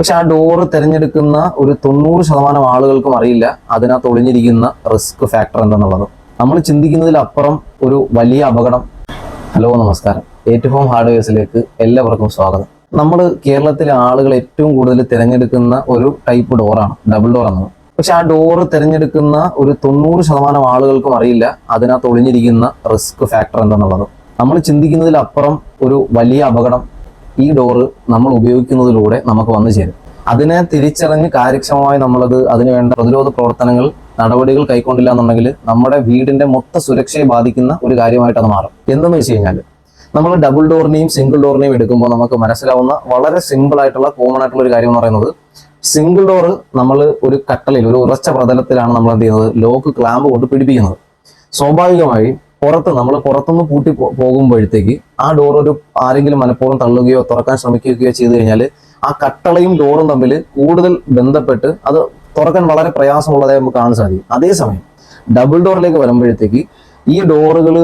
പക്ഷെ ആ ഡോറ് തിരഞ്ഞെടുക്കുന്ന ഒരു 90% ആളുകൾക്കും അറിയില്ല അതിനകത്ത് ഒളിഞ്ഞിരിക്കുന്ന റിസ്ക് ഫാക്ടർ എന്താണെന്നുള്ളത്. നമ്മൾ ചിന്തിക്കുന്നതിലപ്പുറം ഒരു വലിയ അപകടം. ഹലോ, നമസ്കാരം. ഏറ്റവും ഹാർഡ്വെയർസിലേക്ക് എല്ലാവർക്കും സ്വാഗതം. നമ്മൾ കേരളത്തിലെ ആളുകൾ ഏറ്റവും കൂടുതൽ തിരഞ്ഞെടുക്കുന്ന ഒരു ടൈപ്പ് ഡോറാണ് ഡബിൾ ഡോർ എന്നത്. പക്ഷെ ആ ഡോറ് തിരഞ്ഞെടുക്കുന്ന ഒരു 90% ആളുകൾക്കും അറിയില്ല അതിനകത്ത് ഒളിഞ്ഞിരിക്കുന്ന റിസ്ക് ഫാക്ടർ എന്താണെന്നുള്ളത്. നമ്മൾ ചിന്തിക്കുന്നതിലപ്പുറം ഒരു വലിയ അപകടം ഈ ഡോറ് നമ്മൾ ഉപയോഗിക്കുന്നതിലൂടെ നമുക്ക് വന്നു ചേരും. അതിനെ തിരിച്ചറിഞ്ഞ് കാര്യക്ഷമമായി നമ്മളത് അതിനുവേണ്ട പ്രതിരോധ പ്രവർത്തനങ്ങൾ നടപടികൾ കൈക്കൊണ്ടില്ല എന്നുണ്ടെങ്കിൽ നമ്മുടെ വീടിന്റെ മൊത്ത സുരക്ഷയെ ബാധിക്കുന്ന ഒരു കാര്യമായിട്ട് അത് മാറും. എന്തെന്ന് വെച്ച് കഴിഞ്ഞാൽ, നമ്മൾ ഡബിൾ ഡോറിനെയും സിംഗിൾ ഡോറിനെയും എടുക്കുമ്പോൾ നമുക്ക് മനസ്സിലാവുന്ന വളരെ സിമ്പിൾ ആയിട്ടുള്ള കോമൺ ആയിട്ടുള്ള ഒരു കാര്യം എന്ന് പറയുന്നത്, സിംഗിൾ ഡോർ നമ്മൾ ഒരു കട്ടലിൽ ഒരു ഉറച്ച പ്രതലത്തിലാണ് നമ്മൾ എന്ത് ചെയ്യുന്നത്, ലോക്ക് ക്ലാമ്പ് കൊണ്ട് പിടിപ്പിക്കുന്നത്. സ്വാഭാവികമായും നമ്മൾ പുറത്തുനിന്ന് പൂട്ടി പോകുമ്പോഴത്തേക്ക് ആ ഡോർ ആരെങ്കിലും മനഃപൂർവ്വം തള്ളുകയോ തുറക്കാൻ ശ്രമിക്കുകയോ ചെയ്തു കഴിഞ്ഞാൽ ആ കട്ടളയും ഡോറും തമ്മിൽ കൂടുതൽ ബന്ധപ്പെട്ട് അത് തുറക്കാൻ വളരെ പ്രയാസമുള്ളതായി നമുക്ക് കാണാൻ സാധിക്കും. അതേസമയം ഡബിൾ ഡോറിലേക്ക് വരുമ്പോഴത്തേക്ക് ഈ ഡോറുകൾ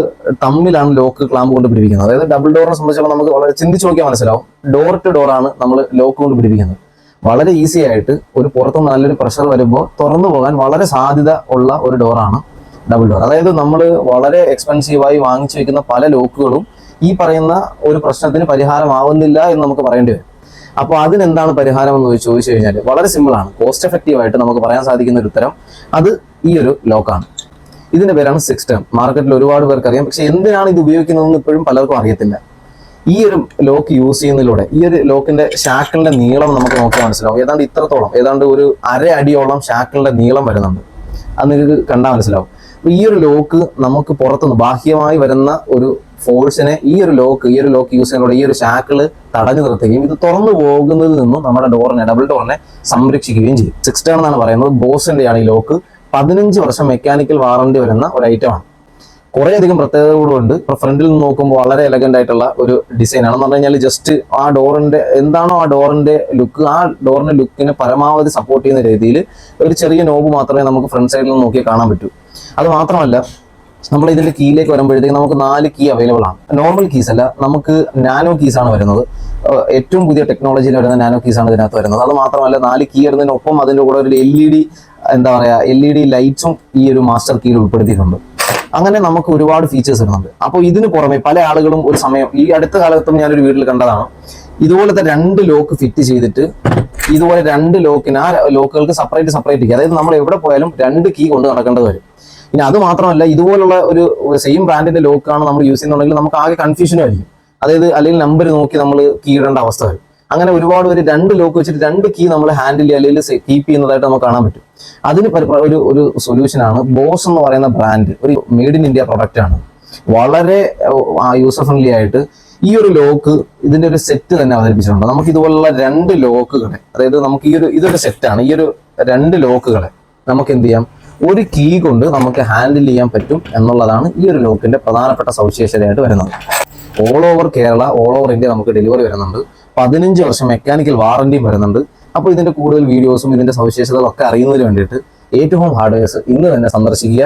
തമ്മിലാണ് ലോക്ക് ക്ലാമ്പ് കൊണ്ട് പിടിപ്പിക്കുന്നത്. അതായത് ഡബിൾ ഡോറിനെ സംബന്ധിച്ചുള്ള നമുക്ക് വളരെ ചിന്തിച്ച് നോക്കിയാൽ മനസ്സിലാവും, ഡോർ ടു ഡോറാണ് നമ്മൾ ലോക്ക് കൊണ്ട് പിടിപ്പിക്കുന്നത്. വളരെ ഈസി ആയിട്ട് ഒരു പുറത്തുനിന്ന് നല്ലൊരു പ്രഷർ വരുമ്പോൾ തുറന്നു പോകാൻ വളരെ സാധ്യത ഉള്ള ഒരു ഡോറാണ് ഡബിൾ ഡോർ. അതായത് നമ്മൾ വളരെ എക്സ്പെൻസീവായി വാങ്ങിച്ചു വെക്കുന്ന പല ലോക്കുകളും ഈ പറയുന്ന ഒരു പ്രശ്നത്തിന് പരിഹാരമാവുന്നില്ല എന്ന് നമുക്ക് പറയേണ്ടി വരും. അപ്പോൾ അതിനെന്താണ് പരിഹാരം എന്ന് ചോദിച്ചു കഴിഞ്ഞാൽ വളരെ സിമ്പിളാണ്. കോസ്റ്റ് എഫക്റ്റീവായിട്ട് നമുക്ക് പറയാൻ സാധിക്കുന്ന ഒരു ഉത്തരം അത് ഈ ഒരു ലോക്കാണ്. ഇതിന്റെ പേരാണ് സിസ്റ്റം. മാർക്കറ്റിൽ ഒരുപാട് പേർക്ക് അറിയാം, പക്ഷെ എന്തിനാണ് ഇത് ഉപയോഗിക്കുന്നതെന്ന് ഇപ്പോഴും പലർക്കും അറിയത്തില്ല. ഈ ഒരു ലോക്ക് യൂസ് ചെയ്യുന്നതിലൂടെ ഈ ഒരു ലോക്കിന്റെ ഷാക്കിളിന്റെ നീളം നമുക്ക് നോക്കി മനസ്സിലാവും. ഏതാണ്ട് ഇത്രത്തോളം, ഏതാണ്ട് ഒരു 1/2 അടിയോളം ഷാക്കിളിന്റെ നീളം വരുന്നുണ്ട്. അത് നിങ്ങൾക്ക് കണ്ടാൽ മനസ്സിലാവും. ഈ ഒരു ലോക്ക് നമുക്ക് പുറത്തുനിന്ന് ബാഹ്യമായി വരുന്ന ഒരു ഫോഴ്സിനെ ഈ ഒരു ലോക്ക് യൂസ് ചെയ്യുന്നതോടെ ഈ ഒരു ഷാക്കിള് തടഞ്ഞു നിർത്തുകയും ഇത് തുറന്നു പോകുന്നതിൽ നിന്നും നമ്മുടെ ഡബിൾ ഡോറിനെ സംരക്ഷിക്കുകയും ചെയ്യും. 6 എന്നാണ് പറയുന്നത്. ബോസിന്റെയാണ് ഈ ലോക്ക്. 15 വർഷം മെക്കാനിക്കൽ വാറണ്ടി വരുന്ന ഒരു ഐറ്റമാണ്. കുറേയധികം പ്രത്യേകതകളുണ്ട്. ഫ്രണ്ടിൽ നിന്ന് നോക്കുമ്പോൾ വളരെ എലഗന്റ് ആയിട്ടുള്ള ഒരു ഡിസൈൻ ആണെന്ന് പറഞ്ഞു കഴിഞ്ഞാൽ, ജസ്റ്റ് ആ ഡോറിന്റെ എന്താണോ ആ ഡോറിന്റെ ലുക്ക്, ആ ഡോറിന്റെ ലുക്കിനെ പരമാവധി സപ്പോർട്ട് ചെയ്യുന്ന രീതിയിൽ ഒരു ചെറിയ നോബ് മാത്രമേ നമുക്ക് ഫ്രണ്ട് സൈഡിൽ നിന്ന് നോക്കി കാണാൻ പറ്റൂ. അത് മാത്രമല്ല, നമ്മൾ ഇതിന്റെ കീയിലേക്ക് വരുമ്പോഴത്തേക്ക് നമുക്ക് 4 കീ അവൈലബിൾ ആണ്. നോർമൽ കീസ് അല്ല, നമുക്ക് നാനോ കീസ് ആണ് വരുന്നത്. ഏറ്റവും പുതിയ ടെക്നോളജിയിൽ വരുന്ന നാനോ കീസ് ആണ് ഇതിനകത്ത് വരുന്നത്. അത് മാത്രമല്ല, 4 കീ വരുന്നതിനൊപ്പം അതിൻ്റെ കൂടെ ഒരു LED ലൈറ്റ്സും ഈ ഒരു മാസ്റ്റർ കീയിൽ ഉൾപ്പെടുത്തിയിട്ടുണ്ട്. അങ്ങനെ നമുക്ക് ഒരുപാട് ഫീച്ചേഴ്സ് വരുന്നുണ്ട്. അപ്പോൾ ഇതിന് പുറമെ പല ആളുകളും ഒരു സമയം, ഈ അടുത്ത കാലത്തും ഞാനൊരു വീട്ടിൽ കണ്ടതാണ്, ഇതുപോലത്തെ 2 ലോക്ക് ഫിറ്റ് ചെയ്തിട്ട് ഇതുപോലെ 2 ലോക്കിന് ആ ലോക്കുകൾക്ക് സെപ്പറേറ്റ് കീ, അതായത് നമ്മൾ എവിടെ പോയാലും 2 കീ കൊണ്ട് നടക്കേണ്ടത് വരും. ഇനി അത് മാത്രമല്ല, ഇതുപോലുള്ള ഒരു സെയിം ബ്രാൻഡിന്റെ ലോക്കാണ് നമ്മൾ യൂസ് ചെയ്യുന്നുണ്ടെങ്കിൽ നമുക്ക് ആകെ കൺഫ്യൂഷനും ആയിരിക്കും. അതായത് അല്ലെങ്കിൽ നമ്പർ നോക്കി നമ്മൾ കീ ഇടേണ്ട അവസ്ഥ വരും. അങ്ങനെ ഒരുപാട് ഒരു 2 ലോക്ക് വെച്ചിട്ട് 2 കീ നമ്മൾ ഹാൻഡിൽ അല്ലെങ്കിൽ കീപ്പ് ചെയ്യുന്നതായിട്ട് നമുക്ക് കാണാൻ പറ്റും. അതിന് ഒരു സൊല്യൂഷനാണ് ബോസ് എന്ന് പറയുന്ന ബ്രാൻഡ്. ഒരു മെയ്ഡ് ഇൻ ഇന്ത്യ പ്രൊഡക്റ്റ് ആണ്. വളരെ യൂസർ ഫ്രണ്ട്ലി ആയിട്ട് ഈ ഒരു ലോക്ക് ഇതിന്റെ ഒരു സെറ്റ് തന്നെ അവതരിപ്പിച്ചിട്ടുണ്ട്. നമുക്ക് ഇതുപോലുള്ള 2 ലോക്കുകളെ, അതായത് നമുക്ക് ഇതൊരു സെറ്റാണ്. ഈ ഒരു 2 ലോക്കുകളെ നമുക്ക് എന്ത് ചെയ്യാം, ഒരു കീ കൊണ്ട് നമുക്ക് ഹാൻഡിൽ ചെയ്യാൻ പറ്റും എന്നുള്ളതാണ് ഈ ഒരു ലോക്കിന്റെ പ്രധാനപ്പെട്ട സവിശേഷതയായിട്ട് വരുന്നത്. All over Kerala, all over India നമുക്ക് ഡെലിവറി വരുന്നുണ്ട്. 15 വർഷം മെക്കാനിക്കൽ വാറണ്ടിയും വരുന്നുണ്ട്. അപ്പോൾ ഇതിന്റെ കൂടുതൽ വീഡിയോസും ഇതിന്റെ സവിശേഷതകളൊക്കെ അറിയുന്നതിന് വേണ്ടിയിട്ട് ഏറ്റവും ഹാർഡ്വെയർസ് ഇന്ന് തന്നെ സന്ദർശിക്കുക.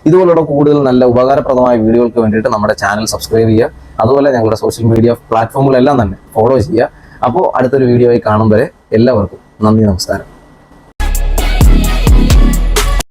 ഇതുപോലുള്ള കൂടുതൽ നല്ല ഉപകാരപ്രദമായ വീഡിയോകൾക്ക് വേണ്ടിയിട്ട് നമ്മുടെ ചാനൽ സബ്സ്ക്രൈബ് ചെയ്യുക. അതുപോലെ ഞങ്ങളുടെ സോഷ്യൽ മീഡിയ പ്ലാറ്റ്ഫോമുകളെല്ലാം തന്നെ ഫോളോ ചെയ്യുക. അപ്പോൾ അടുത്തൊരു വീഡിയോയിൽ കാണും വരെ എല്ലാവർക്കും നന്ദി, നമസ്കാരം.